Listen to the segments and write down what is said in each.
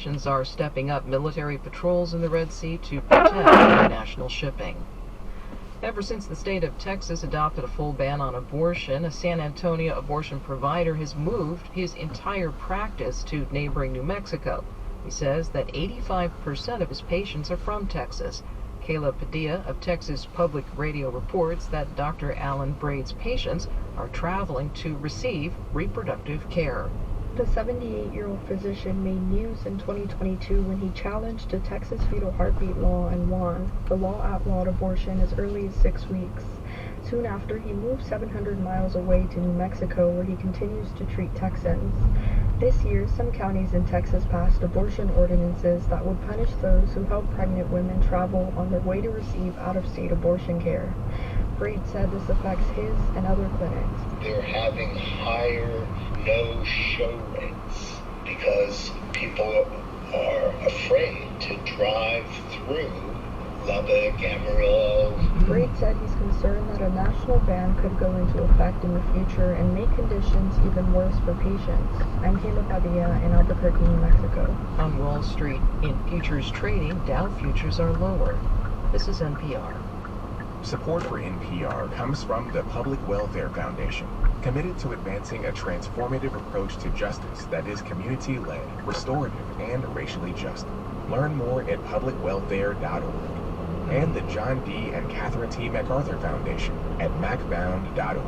nations are stepping up military patrols in the Red Sea to protect international shipping. Ever since the state of Texas adopted a full ban on abortion, a San Antonio abortion provider has moved his entire practice to neighboring New Mexico. He says that 85% of his patients are from Texas. Kayla Padilla of Texas Public Radio reports that Dr. Alan Braid's patients are traveling to receive reproductive care. The 78-year-old physician made news in 2022 when he challenged the Texas fetal heartbeat law and won. The law outlawed abortion as early as 6 weeks. Soon after, he moved 700 miles away to New Mexico, where he continues to treat Texans. This year, some counties in Texas passed abortion ordinances that would punish those who help pregnant women travel on their way to receive out-of-state abortion care. Braid said this affects his and other clinics. They're having higher no-show rates because people are afraid to drive through Lubbock, Amarillo. Braid said he's concerned that a national ban could go into effect in the future and make conditions even worse for patients. I'm Kayla Padilla in Albuquerque, New Mexico. On Wall Street, in futures trading, Dow futures are lower. This is NPR. Support for NPR comes from the Public Welfare Foundation, committed to advancing a transformative approach to justice that is community-led, restorative, and racially just. Learn more at publicwelfare.org. And the John D. and Catherine T. MacArthur Foundation at macfound.org.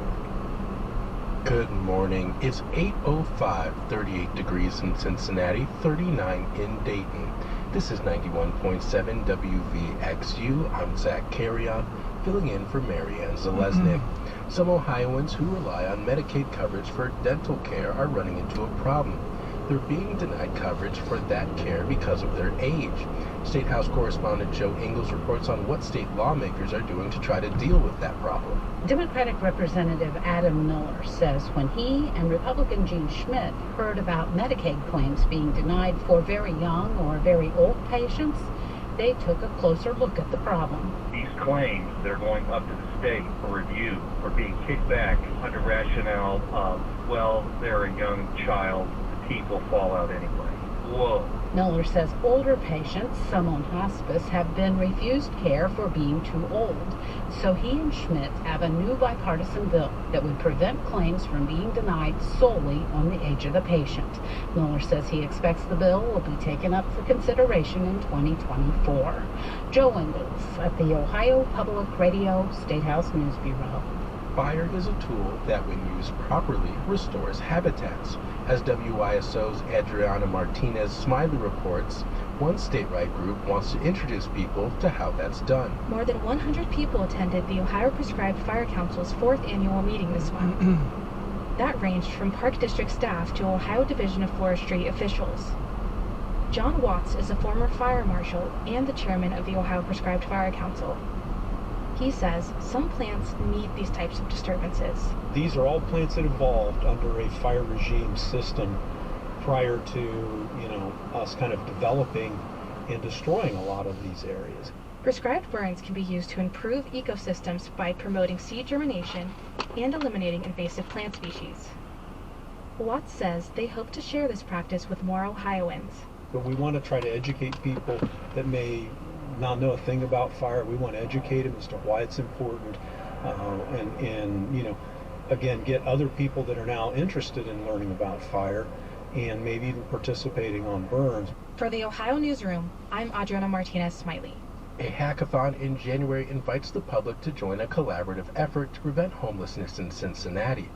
Good morning. It's 8:05, 38 degrees in Cincinnati, 39 in Dayton. This is 91.7 WVXU. I'm Zach Carrion, filling in for Marianne Zalesnik. Some Ohioans who rely on Medicaid coverage for dental care are running into a problem. They're being denied coverage for that care because of their age. State House correspondent Joe Ingles reports on what state lawmakers are doing to try to deal with that problem. Democratic Representative Adam Miller says when he and Republican Gene Schmidt heard about Medicaid claims being denied for very young or very old patients, they took a closer look at the problem. These claims, they're going up to the state for review, or being kicked back under rationale of, well, they're a young child, the teeth will fall out anyway. Whoa. Miller says older patients, some on hospice, have been refused care for being too old. So he and Schmidt have a new bipartisan bill that would prevent claims from being denied solely on the age of the patient. Miller says he expects the bill will be taken up for consideration in 2024. Joe Ingles at the Ohio Public Radio State House News Bureau. Fire is a tool that, when used properly, restores habitats. As WISO's Adriana Martinez Smiley reports, one statewide group wants to introduce people to how that's done. More than 100 people attended the Ohio Prescribed Fire Council's 4th annual meeting this month. That ranged from Park District staff to Ohio Division of Forestry officials. John Watts is a former fire marshal and the chairman of the Ohio Prescribed Fire Council. He says some plants need these types of disturbances. These are all plants that evolved under a fire regime system prior to, us kind of developing and destroying a lot of these areas. Prescribed burns can be used to improve ecosystems by promoting seed germination and eliminating invasive plant species. Watts says they hope to share this practice with more Ohioans. But we want to try to educate people that may not know a thing about fire. We want to educate them as to why it's important, and again, get other people that are now interested in learning about fire and maybe even participating on burns. For the Ohio Newsroom, I'm Adriana Martinez Smiley. A hackathon in January invites the public to join a collaborative effort to prevent homelessness in Cincinnati.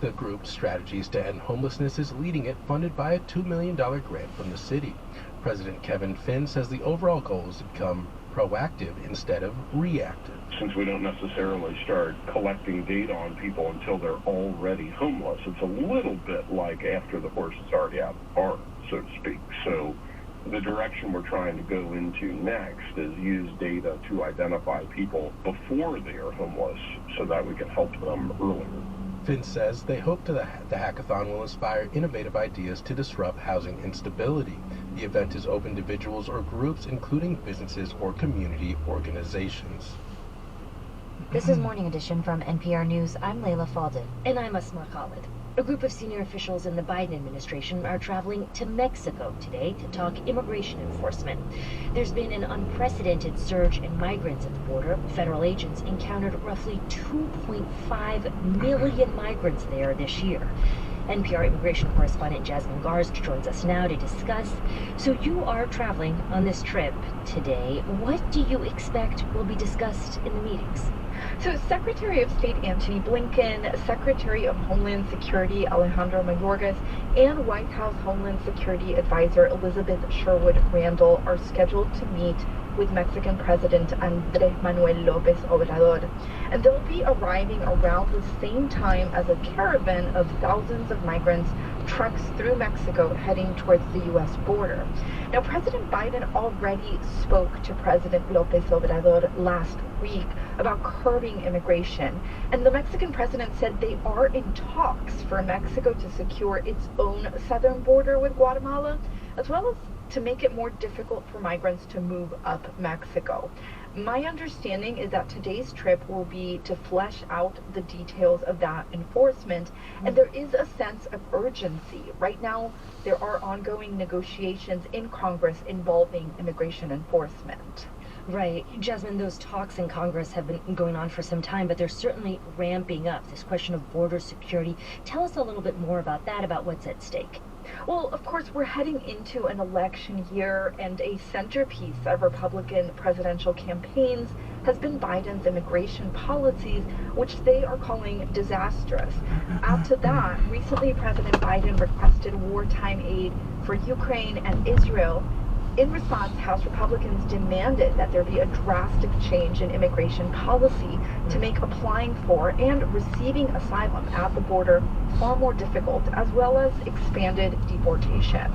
The group Strategies to End Homelessness is leading it, funded by a $2 million grant from the city. President Kevin Finn says the overall goal is to become proactive instead of reactive. Since we don't necessarily start collecting data on people until they're already homeless, it's a little bit like after the horse is already out of the barn, so to speak. So the direction we're trying to go into next is use data to identify people before they are homeless so that we can help them earlier. Finn says they hope the hackathon will inspire innovative ideas to disrupt housing instability. The event is open to individuals or groups, including businesses or community organizations. This is Morning Edition from NPR News. I'm Layla Faldin. And I'm Asma Khalid. A group of senior officials in the Biden administration are traveling to Mexico today to talk immigration enforcement. There's been an unprecedented surge in migrants at the border. Federal agents encountered roughly 2.5 million migrants there this year. NPR immigration correspondent Jasmine Garst joins us now to discuss. So you are traveling on this trip today. What do you expect will be discussed in the meetings? So Secretary of State Antony Blinken, Secretary of Homeland Security Alejandro Mayorkas, and White House Homeland Security Advisor Elizabeth Sherwood Randall are scheduled to meet with Mexican President Andrés Manuel López Obrador. And they'll be arriving around the same time as a caravan of thousands of migrants treks through Mexico heading towards the U.S. border. Now, President Biden already spoke to President López Obrador last week about curbing immigration, and the Mexican president said they are in talks for Mexico to secure its own southern border with Guatemala, as well as to make it more difficult for migrants to move up Mexico. My understanding is that today's trip will be to flesh out the details of that enforcement, and there is a sense of urgency. Right now, there are ongoing negotiations in Congress involving immigration enforcement. Right. Jasmine, those talks in Congress have been going on for some time, but they're certainly ramping up. This question of border security. Tell us a little bit more about that, about what's at stake. Well, of course, we're heading into an election year, and a centerpiece of Republican presidential campaigns has been Biden's immigration policies, which they are calling disastrous. Add to that, recently President Biden requested wartime aid for Ukraine and Israel. In response, House Republicans demanded that there be a drastic change in immigration policy to make applying for and receiving asylum at the border far more difficult, as well as expanded deportations.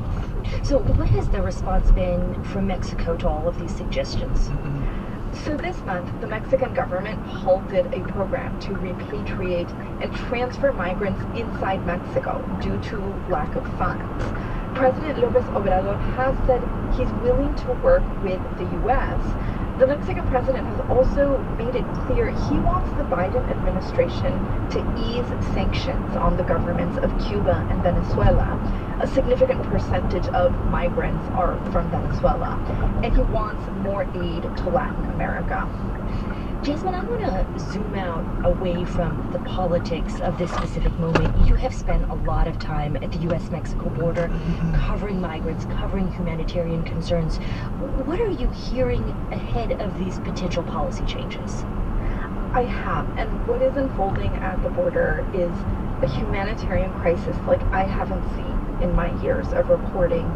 So what has the response been from Mexico to all of these suggestions? So this month, the Mexican government halted a program to repatriate and transfer migrants inside Mexico due to lack of funds. President López Obrador has said he's willing to work with the U.S. The Mexican president has also made it clear he wants the Biden administration to ease sanctions on the governments of Cuba and Venezuela. A significant percentage of migrants are from Venezuela, and he wants more aid to Latin America. Jasmine, I want to zoom out away from the politics of this specific moment. You have spent a lot of time at the U.S. Mexico border covering migrants, covering humanitarian concerns. What are you hearing ahead of these potential policy changes? I have, and what is unfolding at the border is a humanitarian crisis like I haven't seen in my years of reporting.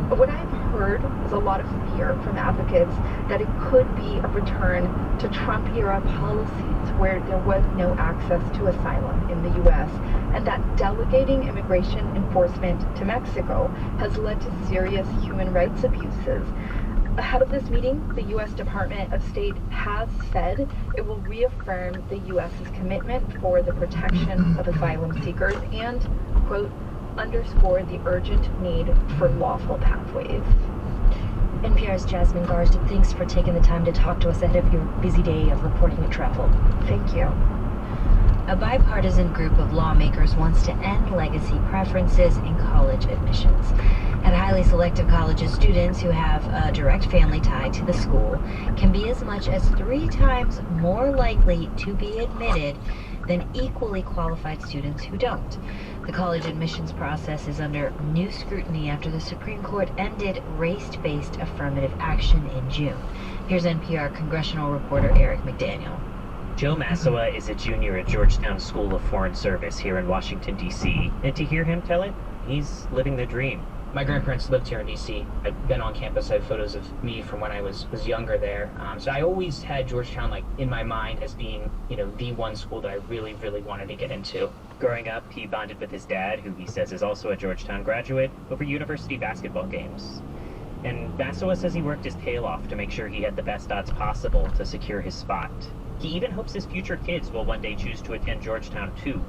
But what I've heard is a lot of fear from advocates that it could be a return to Trump-era policies where there was no access to asylum in the U.S., and that delegating immigration enforcement to Mexico has led to serious human rights abuses. Ahead of this meeting, the U.S. Department of State has said it will reaffirm the U.S.'s commitment for the protection of asylum seekers and, quote, underscore the urgent need for lawful pathways. NPR's Jasmine Garst, thanks for taking the time to talk to us ahead of your busy day of reporting and travel. Thank you. A bipartisan group of lawmakers wants to end legacy preferences in college admissions. At highly selective colleges, students who have a direct family tie to the school can be as much as 3 times more likely to be admitted than equally qualified students who don't. The college admissions process is under new scrutiny after the Supreme Court ended race-based affirmative action in June. Here's NPR congressional reporter Eric McDaniel. Joe Massawa is a junior at Georgetown School of Foreign Service here in Washington, D.C. And to hear him tell it, he's living the dream. My grandparents lived here in D.C. I've been on campus. I have photos of me from when I was younger there. So I always had Georgetown in my mind as being, the one school that I really, really wanted to get into. Growing up, he bonded with his dad, who he says is also a Georgetown graduate, over university basketball games. And Massawa says he worked his tail off to make sure he had the best odds possible to secure his spot. He even hopes his future kids will one day choose to attend Georgetown too.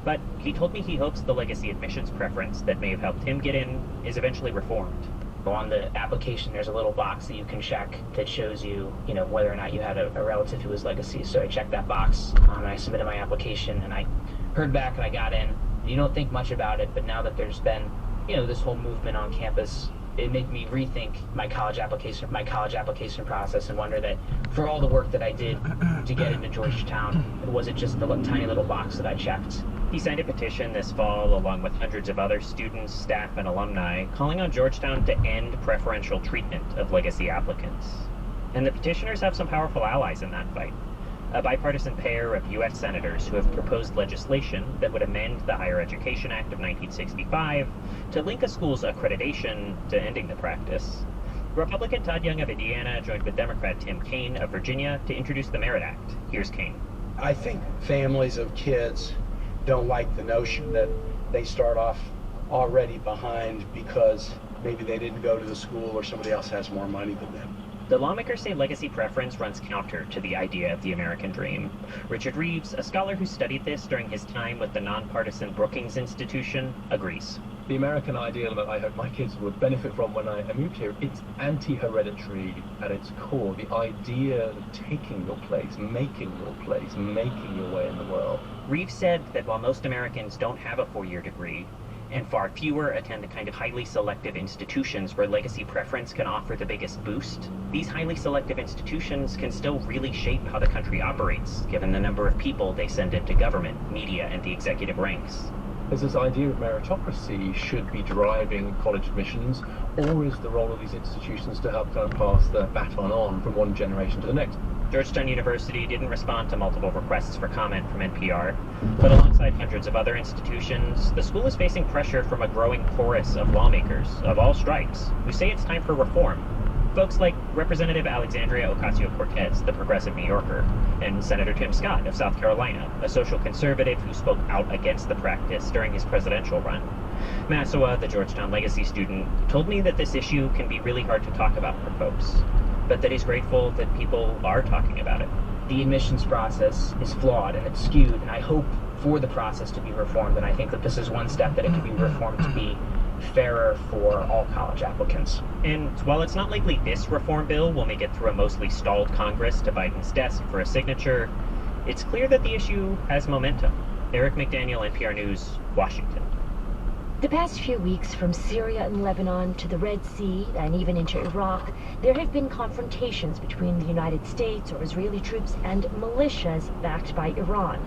But he told me he hopes the legacy admissions preference that may have helped him get in is eventually reformed. On the application, there's a little box that you can check that shows you, whether or not you had a relative who was legacy. So I checked that box, and I submitted my application, and I heard back, and I got in. You don't think much about it, but now that there's been, this whole movement on campus, it made me rethink my college application process and wonder that for all the work that I did to get into Georgetown, was it just the tiny little box that I checked? He signed a petition this fall along with hundreds of other students, staff, and alumni calling on Georgetown to end preferential treatment of legacy applicants. And the petitioners have some powerful allies in that fight. A bipartisan pair of U.S. senators who have proposed legislation that would amend the Higher Education Act of 1965 to link a school's accreditation to ending the practice. Republican Todd Young of Indiana joined with Democrat Tim Kaine of Virginia to introduce the Merit Act. Here's Kaine. I think families of kids don't like the notion that they start off already behind because maybe they didn't go to the school or somebody else has more money than them. The lawmakers say legacy preference runs counter to the idea of the American dream. Richard Reeves, a scholar who studied this during his time with the nonpartisan Brookings Institution, agrees. The American ideal that I hope my kids would benefit from when I moved here, it's anti-hereditary at its core. The idea of taking your place, making your way in the world. Reeves said that while most Americans don't have a four-year degree, and far fewer attend the kind of highly selective institutions where legacy preference can offer the biggest boost, these highly selective institutions can still really shape how the country operates, given the number of people they send into government, media, and the executive ranks. Is this idea of meritocracy should be driving college admissions, or is the role of these institutions to help kind of pass the baton on from one generation to the next? Georgetown University didn't respond to multiple requests for comment from NPR, but alongside hundreds of other institutions, the school is facing pressure from a growing chorus of lawmakers of all stripes who say it's time for reform. Folks like Representative Alexandria Ocasio-Cortez, the progressive New Yorker, and Senator Tim Scott of South Carolina, a social conservative who spoke out against the practice during his presidential run. Massawa, the Georgetown legacy student, told me that this issue can be really hard to talk about for folks, but that he's grateful that people are talking about it. The admissions process is flawed and it's skewed, and I hope for the process to be reformed, and I think that this is one step that it can be reformed to be fairer for all college applicants. And while it's not likely this reform bill will make it through a mostly stalled Congress to Biden's desk for a signature, it's clear that the issue has momentum. Eric McDaniel, NPR News, Washington. The past few weeks, from Syria and Lebanon to the Red Sea and even into Iraq, there have been confrontations between the United States or Israeli troops and militias backed by Iran.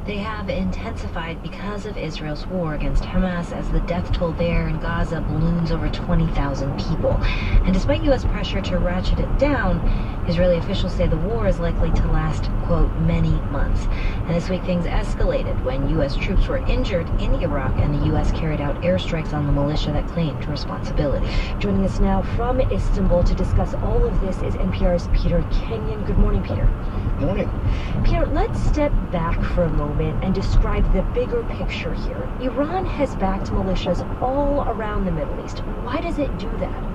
They have intensified because of Israel's war against Hamas as the death toll there in Gaza balloons over 20,000 people. And despite U.S. pressure to ratchet it down, Israeli officials say the war is likely to last, quote, many months. And this week things escalated when U.S. troops were injured in Iraq and the U.S. carried out airstrikes on the militia that claimed responsibility. Joining us now from Istanbul to discuss all of this is NPR's Peter Kenyon. Good morning, Peter. Morning. Peter, let's step back for a moment and describe the bigger picture here. Iran has backed militias all around the Middle East. Why does it do that?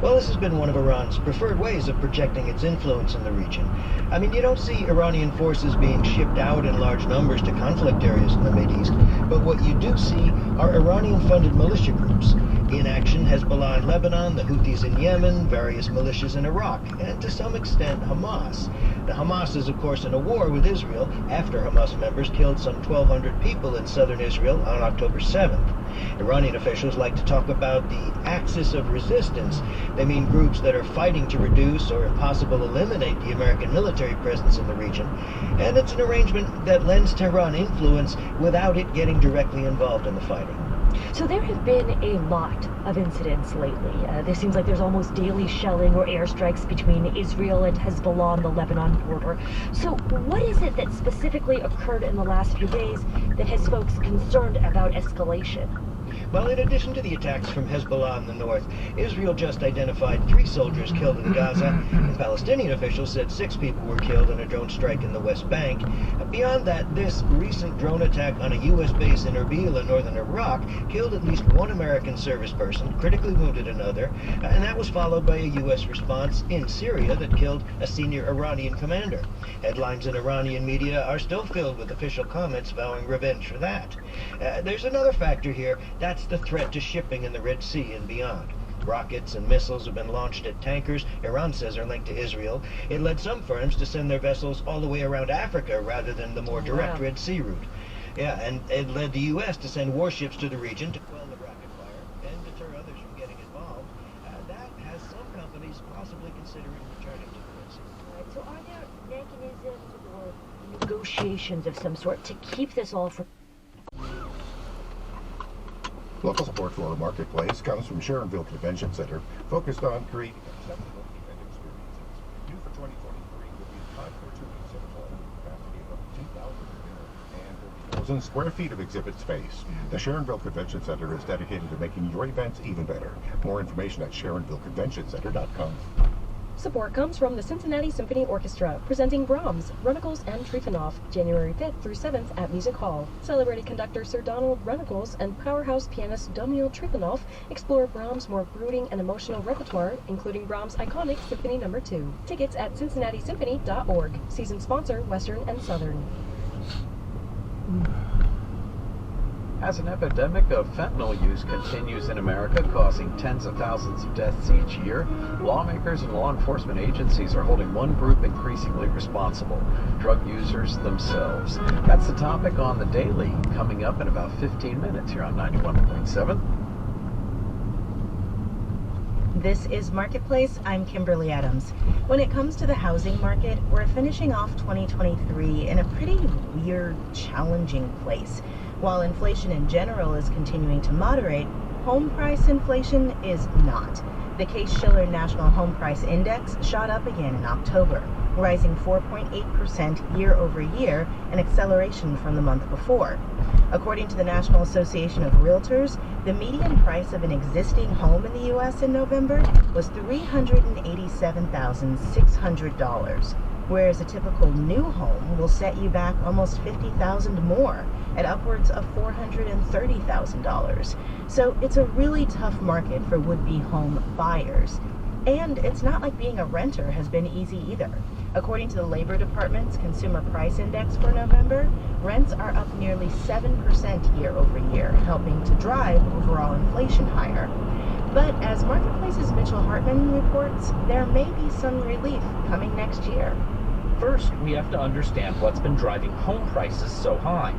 Well, this has been one of Iran's preferred ways of projecting its influence in the region. I mean, you don't see Iranian forces being shipped out in large numbers to conflict areas in the Mideast, but what you do see are Iranian-funded militia groups. In action, Hezbollah in Lebanon, the Houthis in Yemen, various militias in Iraq, and to some extent Hamas. Now, Hamas is, of course, in a war with Israel after Hamas members killed some 1,200 people in southern Israel on October 7th. Iranian officials like to talk about the axis of resistance. They mean groups that are fighting to reduce or, if possible, eliminate the American military presence in the region. And it's an arrangement that lends Tehran influence without it getting directly involved in the fighting. So there have been a lot of incidents lately. There seems like there's almost daily shelling or airstrikes between Israel and Hezbollah on the Lebanon border. So what is it that specifically occurred in the last few days that has folks concerned about escalation? Well, in addition to the attacks from Hezbollah in the north, Israel just identified 3 soldiers killed in Gaza, and Palestinian officials said 6 people were killed in a drone strike in the West Bank. Beyond that, this recent drone attack on a U.S. base in Erbil in northern Iraq killed at least 1 American service person, critically wounded another, and that was followed by a U.S. response in Syria that killed a senior Iranian commander. Headlines in Iranian media are still filled with official comments vowing revenge for that. There's another factor here. That's the threat to shipping in the Red Sea and beyond. Rockets and missiles have been launched at tankers Iran says are linked to Israel. It led some firms to send their vessels all the way around Africa rather than the more direct Red Sea route. Yeah, and it led the U.S. to send warships to the region to quell the rapid fire and deter others from getting involved. That has some companies possibly considering returning to the Red Sea. Right, so are there mechanisms or negotiations of some sort to keep this all from... Local support for our marketplace comes from Sharonville Convention Center, focused on creating accessible event experiences. New for 2023 will be 542 exhibit hall with a capacity of up to 2,000 and 30,000 square feet of exhibit space. The Sharonville Convention Center is dedicated to making your events even better. More information at SharonvilleConventionCenter.com. Support comes from the Cincinnati Symphony Orchestra, presenting Brahms, Runnagles, and Trifonov, January 5th through 7th at Music Hall. Celebrated conductor Sir Donald Runnagles and powerhouse pianist Domino Trifonov explore Brahms' more brooding and emotional repertoire, including Brahms' iconic Symphony No. 2. Tickets at cincinnatissymphony.org. Season sponsor, Western and Southern. As an epidemic of fentanyl use continues in America, causing tens of thousands of deaths each year, lawmakers and law enforcement agencies are holding one group increasingly responsible: drug users themselves. That's the topic on The Daily, coming up in about 15 minutes here on 91.7. This is Marketplace. I'm Kimberly Adams. When it comes to the housing market, we're finishing off 2023 in a pretty weird, challenging place. While inflation in general is continuing to moderate, home price inflation is not. The Case-Shiller National Home Price Index shot up again in October, rising 4.8% year over year, an acceleration from the month before. According to the National Association of Realtors, the median price of an existing home in the U.S. in November was $387,600, whereas a typical new home will set you back almost $50,000 more, at upwards of $430,000. So it's a really tough market for would-be home buyers. And it's not like being a renter has been easy either. According to the Labor Department's Consumer Price Index for November, rents are up nearly 7% year over year, helping to drive overall inflation higher. But as Marketplace's Mitchell Hartman reports, there may be some relief coming next year. First, we have to understand what's been driving home prices so high.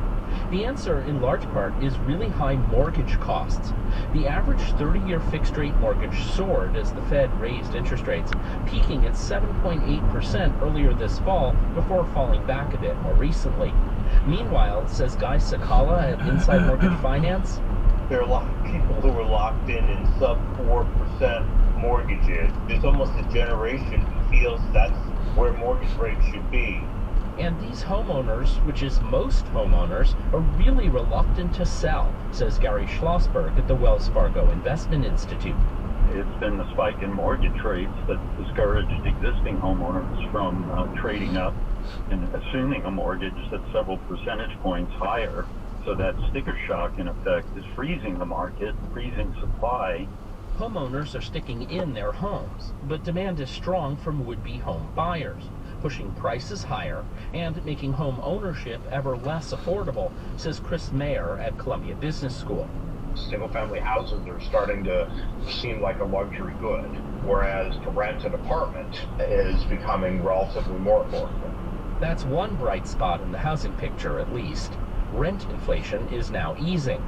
The answer, in large part, is really high mortgage costs. The average 30-year fixed-rate mortgage soared as the Fed raised interest rates, peaking at 7.8% earlier this fall before falling back a bit more recently. Meanwhile, says Guy Sakala at Inside Mortgage Finance, there are a lot of people who are locked in sub 4% mortgages. There's almost a generation who feels that's where mortgage rates should be. And these homeowners, which is most homeowners, are really reluctant to sell, says Gary Schlossberg at the Wells Fargo Investment Institute. It's been the spike in mortgage rates that discouraged existing homeowners from trading up and assuming a mortgage that's several percentage points higher. So that sticker shock, in effect, is freezing the market, freezing supply. Homeowners are sticking in their homes, but demand is strong from would-be home buyers, pushing prices higher and making home ownership ever less affordable, says Chris Mayer at Columbia Business School. Single-family houses are starting to seem like a luxury good, whereas to rent an apartment is becoming relatively more affordable. That's one bright spot in the housing picture, at least. Rent inflation is now easing.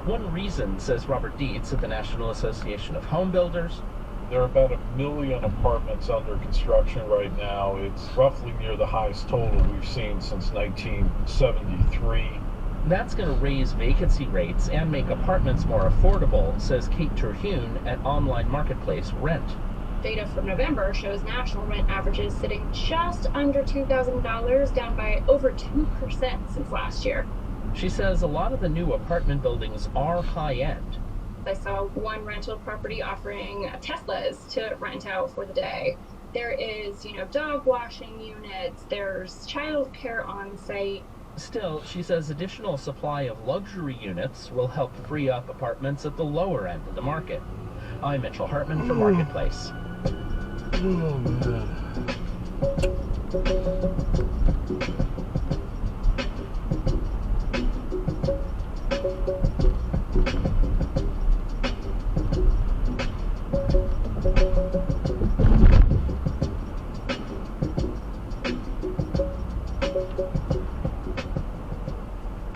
One reason, says Robert Dietz at the National Association of Home Builders, there are about 1 million apartments under construction right now. It's roughly near the highest total we've seen since 1973. That's going to raise vacancy rates and make apartments more affordable, says Kate Terhune at online marketplace Rent. Data from November shows national rent averages sitting just under $2,000, down by over 2% since last year. She says a lot of the new apartment buildings are high-end. I saw one rental property offering Teslas to rent out for the day. There is, dog washing units, there's childcare on site. Still, she says additional supply of luxury units will help free up apartments at the lower end of the market. I'm Mitchell Hartman for Marketplace. Oh, man.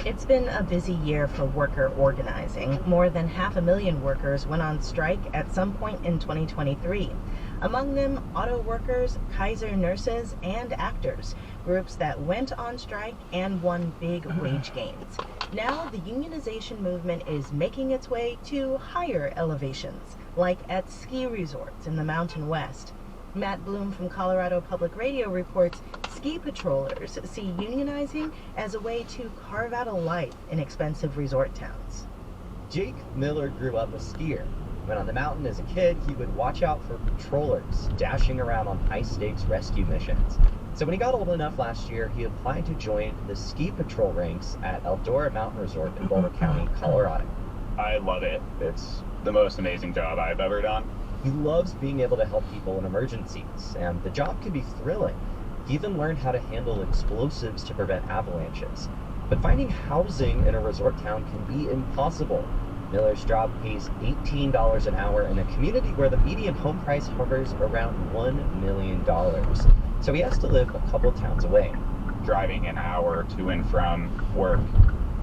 It's been a busy year for worker organizing. More than 500,000 workers went on strike at some point in 2023. Among them, auto workers, Kaiser nurses, and actors, groups that went on strike and won big wage gains. Now, the unionization movement is making its way to higher elevations, like at ski resorts in the Mountain West. Matt Bloom from Colorado Public Radio reports ski patrollers see unionizing as a way to carve out a life in expensive resort towns. Jake Miller grew up a skier. When on the mountain as a kid, he would watch out for patrollers dashing around on high-stakes rescue missions. So when he got old enough last year, he applied to join the ski patrol ranks at Eldora Mountain Resort in Boulder County, Colorado. I love it. It's the most amazing job I've ever done. He loves being able to help people in emergencies, and the job can be thrilling. He even learned how to handle explosives to prevent avalanches. But finding housing in a resort town can be impossible. Miller's job pays $18 an hour in a community where the median home price hovers around $1 million. So he has to live a couple towns away. Driving an hour to and from work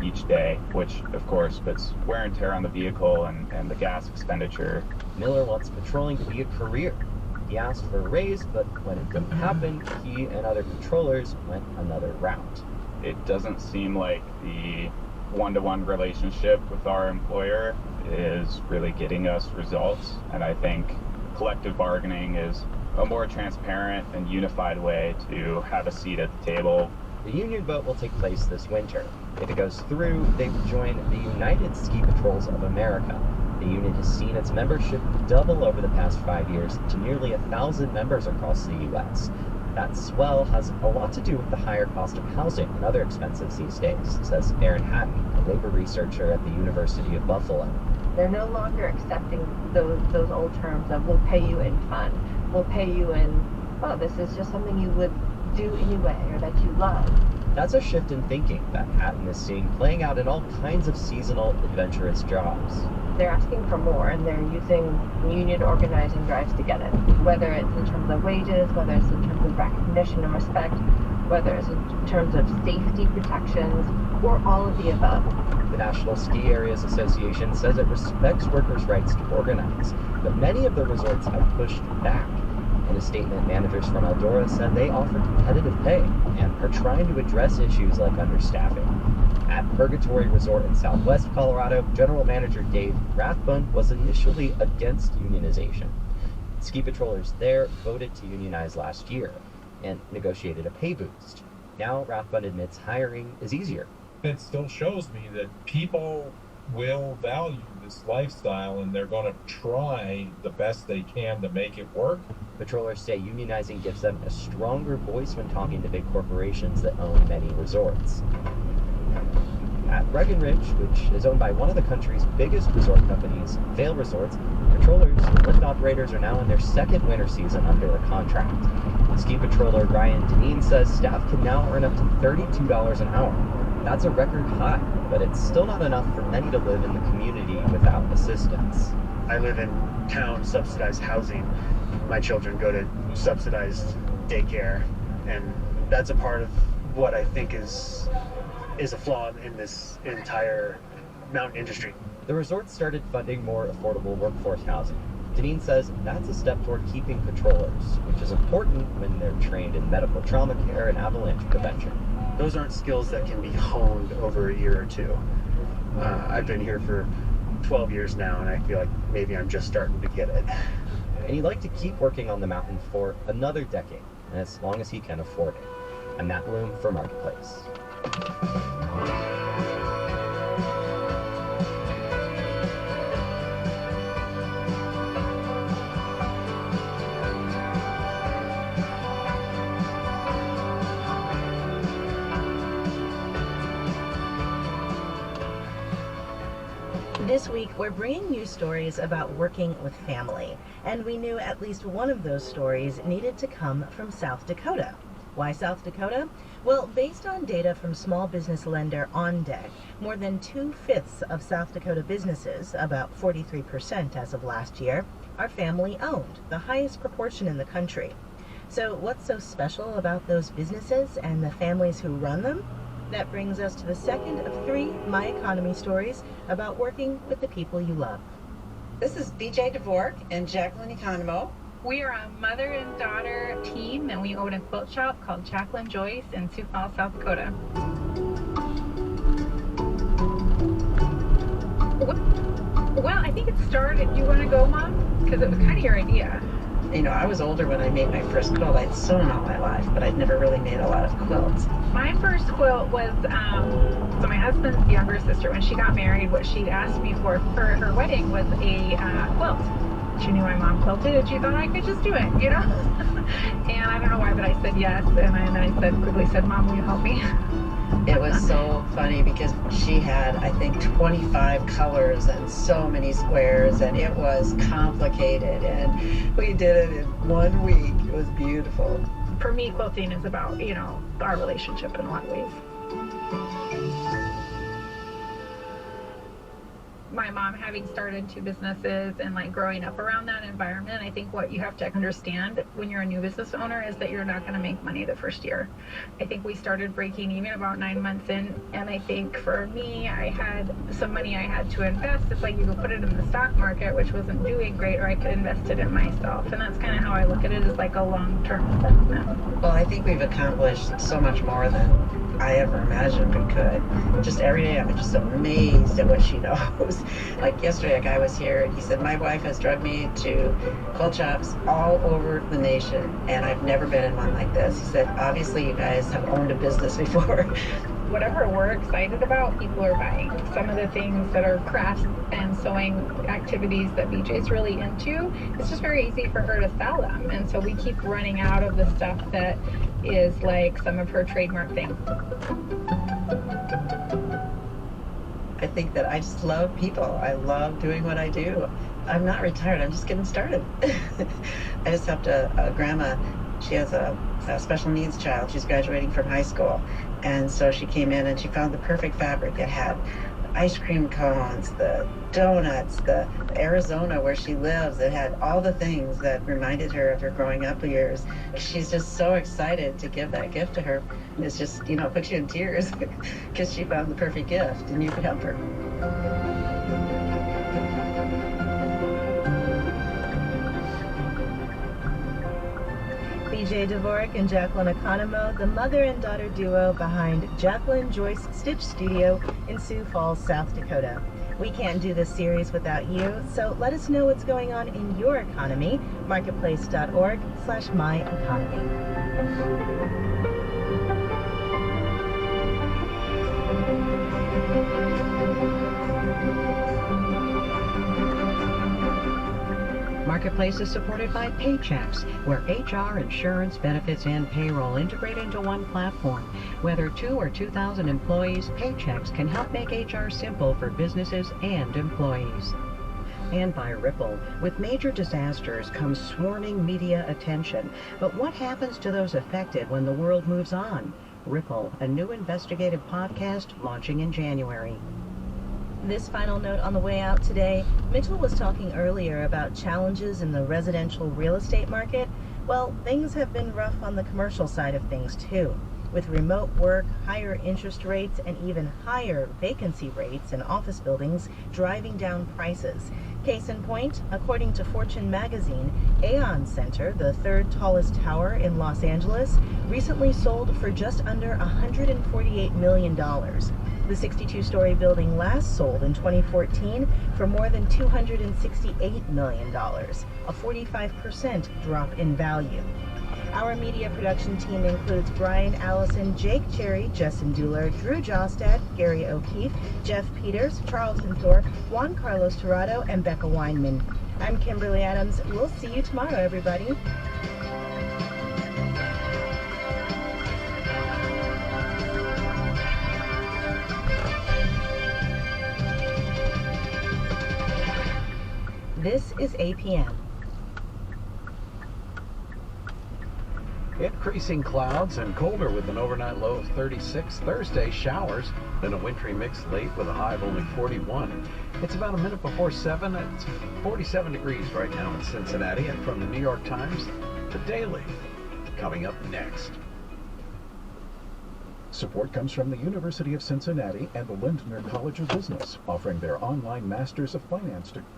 each day, which of course puts wear and tear on the vehicle and the gas expenditure. Miller wants patrolling to be a career. He asked for a raise, but when it didn't happen, he and other patrollers went another route. It doesn't seem like the one-to-one relationship with our employer is really getting us results, and I think collective bargaining is a more transparent and unified way to have a seat at the table. The union vote will take place this winter. If it goes through, they will join the United Ski Patrols of America. The union has seen its membership double over the past 5 years to nearly 1,000 members across the U.S. That swell has a lot to do with the higher cost of housing and other expenses these days, says Erin Hatton, a labor researcher at the University of Buffalo. They're no longer accepting those old terms of we'll pay you in fun, we'll pay you in, oh, this is just something you would do anyway or that you love. That's a shift in thinking that Hatton is seeing playing out in all kinds of seasonal, adventurous jobs. They're asking for more, and they're using union organizing drives to get it, whether it's in terms of wages, whether it's in terms of recognition and respect, whether it's in terms of safety protections, or all of the above. The National Ski Areas Association says it respects workers' rights to organize, but many of the resorts have pushed back. In a statement, managers from Eldora said they offer competitive pay and are trying to address issues like understaffing. At Purgatory Resort in Southwest Colorado, General Manager Dave Rathbun was initially against unionization. Ski patrollers there voted to unionize last year and negotiated a pay boost. Now Rathbun admits hiring is easier. It still shows me that people will value this lifestyle and they're going to try the best they can to make it work. Patrollers say unionizing gives them a stronger voice when talking to big corporations that own many resorts. At Breckenridge, which is owned by one of the country's biggest resort companies, Vail Resorts, patrollers and lift operators are now in their second winter season under a contract. Ski patroller Ryan Deneen says staff can now earn up to $32 an hour. That's a record high, but it's still not enough for many to live in the community without assistance. I live in town subsidized housing. My children go to subsidized daycare, and that's a part of what I think is a flaw in this entire mountain industry. The resort started funding more affordable workforce housing. Deneen says that's a step toward keeping patrollers, which is important when they're trained in medical trauma care and avalanche prevention. Those aren't skills that can be honed over a year or two. I've been here for 12 years now, and I feel like maybe I'm just starting to get it. And he'd like to keep working on the mountain for another decade, and as long as he can afford it. I'm Matt Bloom for Marketplace. This week, we're bringing you stories about working with family, and we knew at least one of those stories needed to come from South Dakota. Why South Dakota? Well, based on data from small business lender OnDeck, more than 2/5 of South Dakota businesses, about 43% as of last year, are family-owned, the highest proportion in the country. So what's so special about those businesses and the families who run them? That brings us to the second of 3 My Economy stories about working with the people you love. This is BJ Dvorak and Jacqueline Economo. We are a mother and daughter team, and we own a quilt shop called Jacqueline Joyce in Sioux Falls, South Dakota. Well, I think it started, you want to go, Mom? Because it was kind of your idea. You know, I was older when I made my first quilt. I'd sewn all my life, but I'd never really made a lot of quilts. My first quilt was, so my husband's younger sister, when she got married, what she'd asked me for her wedding was a quilt. She knew my mom quilted, and she thought I could just do it, you know? And I don't know why, but I said yes, and I quickly said, Mom, will you help me? It was so funny because she had, I think, 25 colors and so many squares, and it was complicated, and we did it in 1 week. It was beautiful. For me, quilting is about, you know, our relationship in a lot of ways. My mom having started 2 businesses and like growing up around that environment, I think what you have to understand when you're a new business owner is that you're not going to make money the first year. I think we started breaking even about 9 months in, and I think for me, I had some money I had to invest. It's like you could put it in the stock market, which wasn't doing great, or I could invest it in myself, and that's kind of how I look at it, as like a long-term investment. Well, I think we've accomplished so much more than I ever imagined we could. Just every day I'm just amazed at what she knows. Like yesterday, a guy was here and he said, my wife has drugged me to quilt shops all over the nation, and I've never been in one like this. He said, obviously you guys have owned a business before. Whatever we're excited about, people are buying. Some of the things that are crafts and sewing activities that BJ's really into, it's just very easy for her to sell them. And so we keep running out of the stuff that is like some of her trademark things. I think that I just love people. I love doing what I do. I'm not retired, I'm just getting started. I just helped a grandma. She has a special needs child. She's graduating from high school. And so she came in and she found the perfect fabric. It had ice cream cones, the donuts, the Arizona where she lives. It had all the things that reminded her of her growing up years. She's just so excited to give that gift to her. It's just, you know, puts you in tears because she found the perfect gift and you could help her. BJ Dvorak and Jacqueline Economo, the mother and daughter duo behind Jacqueline Joyce Stitch Studio in Sioux Falls, South Dakota. We can't do this series without you, so let us know what's going on in your economy. Marketplace.org/myeconomy. Marketplace is supported by Paychecks, where HR, insurance, benefits, and payroll integrate into one platform. Whether 2 or 2,000 employees, Paychecks can help make HR simple for businesses and employees. And by Ripple. With major disasters comes swarming media attention. But what happens to those affected when the world moves on? Ripple, a new investigative podcast launching in January. This final note on the way out today, Mitchell was talking earlier about challenges in the residential real estate market. Well, things have been rough on the commercial side of things too, with remote work, higher interest rates, and even higher vacancy rates in office buildings driving down prices. Case in point, according to Fortune magazine, Aon Center, the 3rd tallest tower in Los Angeles, recently sold for just under $148 million. The 62-story building last sold in 2014 for more than $268 million, a 45% drop in value. Our media production team includes Brian Allison, Jake Cherry, Justin Dueller, Drew Jostad, Gary O'Keefe, Jeff Peters, Charlton Thor, Juan Carlos Torrado, and Becca Weinman. I'm Kimberly Adams. We'll see you tomorrow, everybody. This is APM. Increasing clouds and colder with an overnight low of 36. Thursday, showers, then a wintry mix late with a high of only 41. It's about a minute before 7. It's 47 degrees right now in Cincinnati. And from the New York Times, the Daily, coming up next. Support comes from the University of Cincinnati and the Lindner College of Business, offering their online Masters of Finance degree.